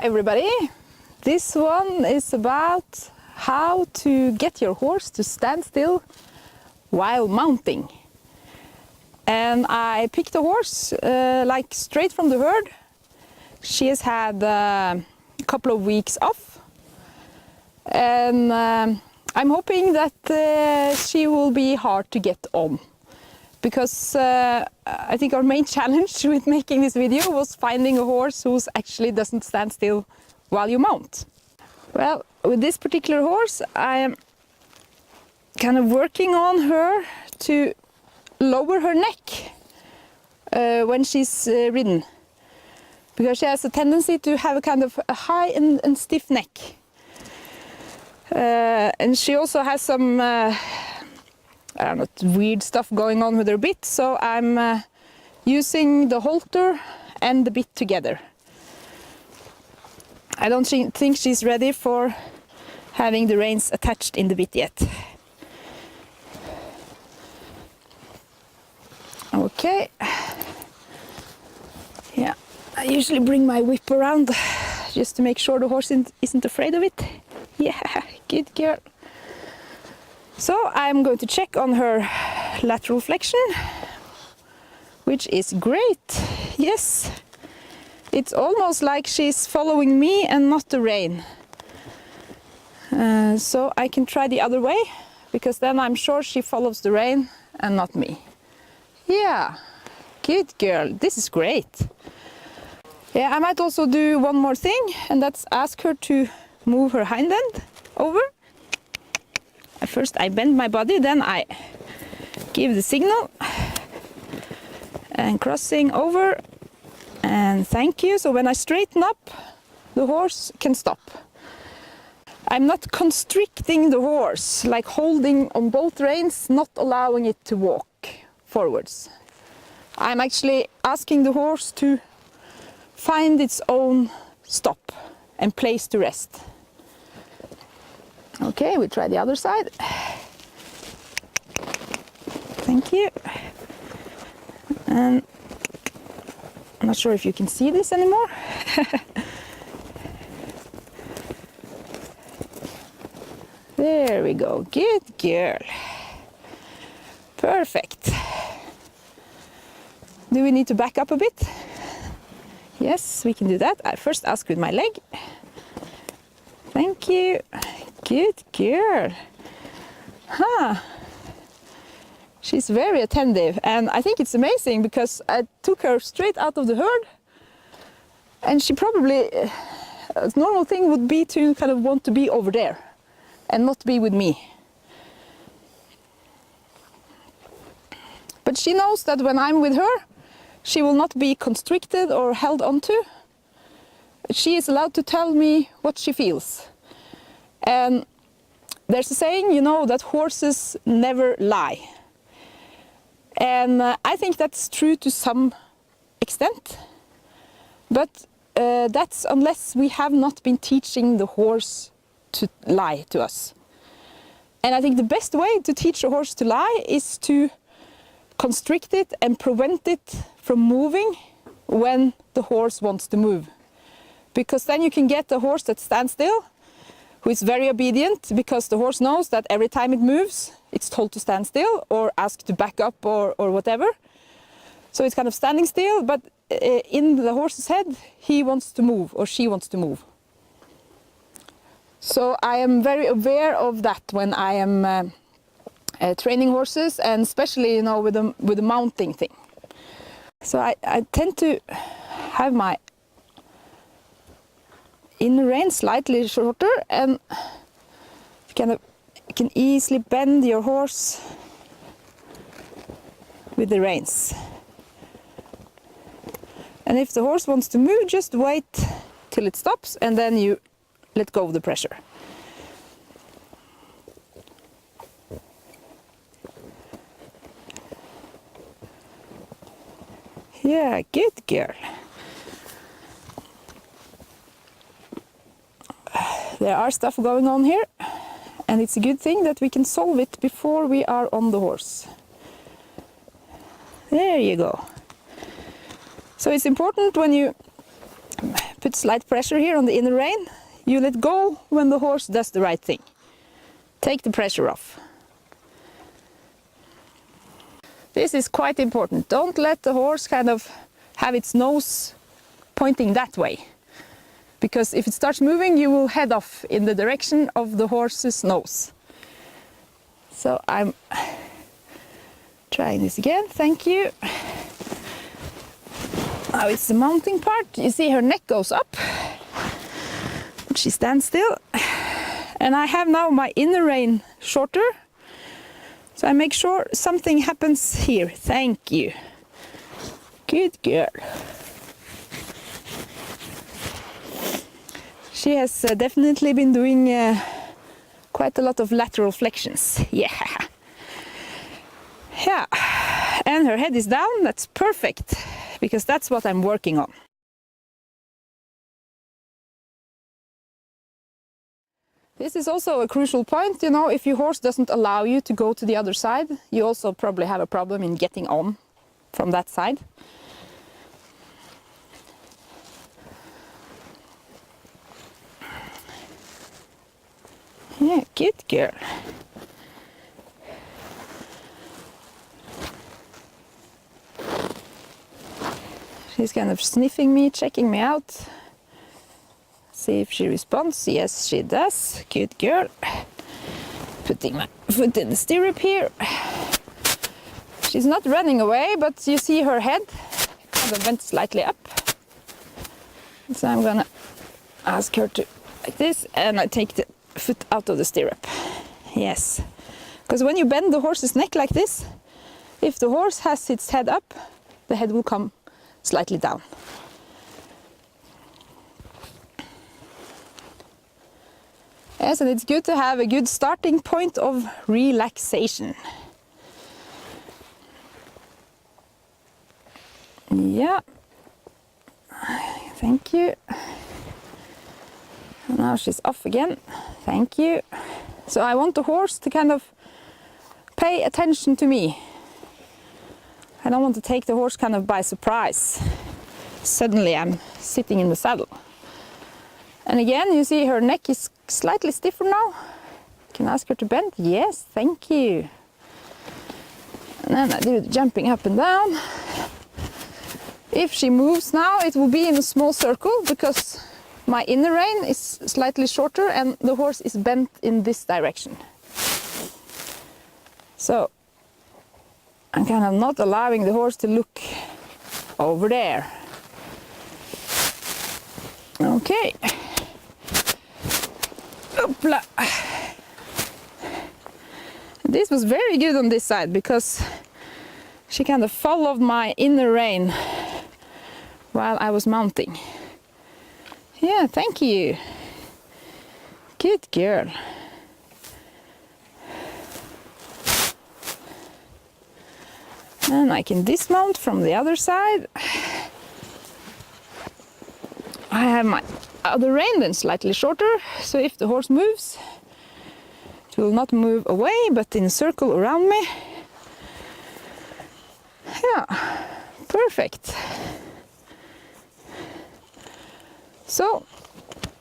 everybody! This one is about how to get your horse to stand still while mounting. And I picked a horse like straight from the herd. She has had a couple of weeks off, and I'm hoping that she will be hard to get on, because I think our main challenge with making this video was finding a horse who actually doesn't stand still while you mount. Well, with this particular horse I am kind of working on her to lower her neck when she's ridden, because she has a tendency to have a kind of a high and stiff neck. And she also has some I don't know, weird stuff going on with her bit, so I'm using the halter and the bit together. I don't think she's ready for having the reins attached in the bit yet. Okay. Yeah, I usually bring my whip around just to make sure the horse isn't afraid of it. Yeah, good girl. So I'm going to check on her lateral flexion, which is great. Yes, it's almost like she's following me and not the rein. So I can try the other way, because then I'm sure she follows the rein and not me. Yeah, good girl, this is great. Yeah, I might also do one more thing, and that's ask her to move her hind end over. First I bend my body, then I give the signal, and crossing over, and thank you. So when I straighten up, the horse can stop. I'm not constricting the horse, like holding on both reins, not allowing it to walk forwards. I'm actually asking the horse to find its own stop and place to rest. Okay, we try the other side. Thank you. And I'm not sure if you can see this anymore. There we go. Good girl. Perfect. Do we need to back up a bit? Yes, we can do that. I first ask with my leg. Thank you. Good girl. Huh. She's very attentive, and I think it's amazing because I took her straight out of the herd, and she probably, a normal thing would be to kind of want to be over there and not be with me. But she knows that when I'm with her, she will not be constricted or held onto. She is allowed to tell me what she feels. And there's a saying, you know, that horses never lie. And I think that's true to some extent. But that's unless we have not been teaching the horse to lie to us. And I think the best way to teach a horse to lie is to constrict it and prevent it from moving when the horse wants to move. Because then you can get a horse that stands still, who is very obedient, because the horse knows that every time it moves, it's told to stand still or asked to back up or whatever. So it's kind of standing still, but in the horse's head, he wants to move or she wants to move. So I am very aware of that when I am training horses, and especially, you know, with the mounting thing. So I tend to have my inner rein slightly shorter, and you can easily bend your horse with the reins. And if the horse wants to move, just wait till it stops, and then you let go of the pressure. Yeah, good girl. There are stuff going on here, and it's a good thing that we can solve it before we are on the horse. There you go. So it's important when you put put slight pressure here on the inner rein. You let go when the horse does the right thing. Take the pressure off. This is quite important. Don't let the horse kind of have its nose pointing that way. Because if it starts moving, you will head off in the direction of the horse's nose. So I'm trying this again, thank you. Now it's the mounting part. You see her neck goes up. She stands still. And I have now my inner rein shorter. So I make sure something happens here. Thank you. Good girl. She has definitely been doing quite a lot of lateral flexions. Yeah. Yeah. And her head is down. That's perfect, because that's what I'm working on. This is also a crucial point, you know, if your horse doesn't allow you to go to the other side, you also probably have a problem in getting on from that side. Yeah, good girl. She's kind of sniffing me, checking me out. See if she responds. Yes, she does. Good girl. Putting my foot in the stirrup here. She's not running away, but you see her head kind of went slightly up. So I'm gonna ask her to like this, and I take the foot out of the stirrup. Yes. Because when you bend the horse's neck like this, if the horse has its head up, the head will come slightly down. Yes, and it's good to have a good starting point of relaxation. Yeah. Thank you. And now she's off again. Thank you. So I want the horse to kind of pay attention to me. I don't want to take the horse kind of by surprise. Suddenly I'm sitting in the saddle. And again, you see her neck is slightly stiffer now. Can I ask her to bend? Yes, thank you. And then I do the jumping up and down. If she moves now, it will be in a small circle because my inner rein is slightly shorter and the horse is bent in this direction. So I'm kind of not allowing the horse to look over there. Okay. Oopla. This was very good on this side because she kind of followed my inner rein while I was mounting. Yeah, thank you. Good girl. And I can dismount from the other side. I have my other rein then slightly shorter, so if the horse moves, it will not move away, but in a circle around me. Yeah, perfect. So,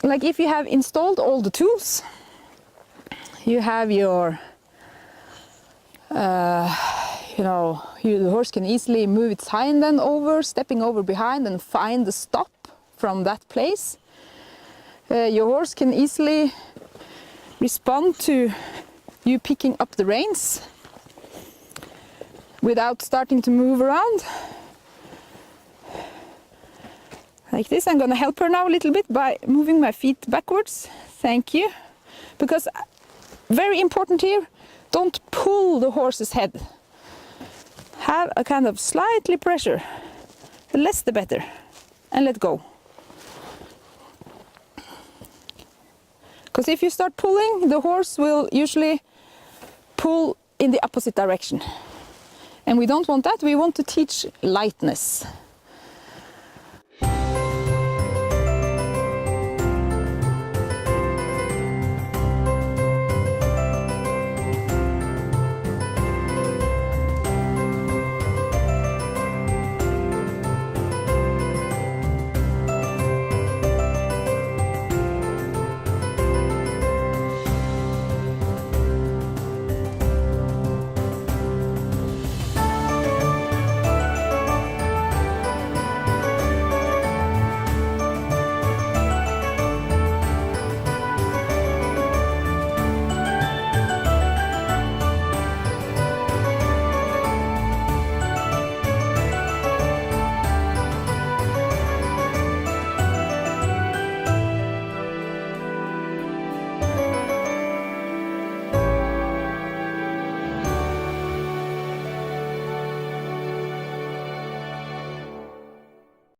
like if you have installed all the tools, you have your, you know, the horse can easily move its hind end over, stepping over behind and find the stop from that place. Your horse can easily respond to you picking up the reins without starting to move around. Like this. I'm going to help her now a little bit by moving my feet backwards. Thank you. Because very important here, don't pull the horse's head. Have a kind of slightly pressure. The less the better. And let go. Because if you start pulling, the horse will usually pull in the opposite direction. And we don't want that. We want to teach lightness.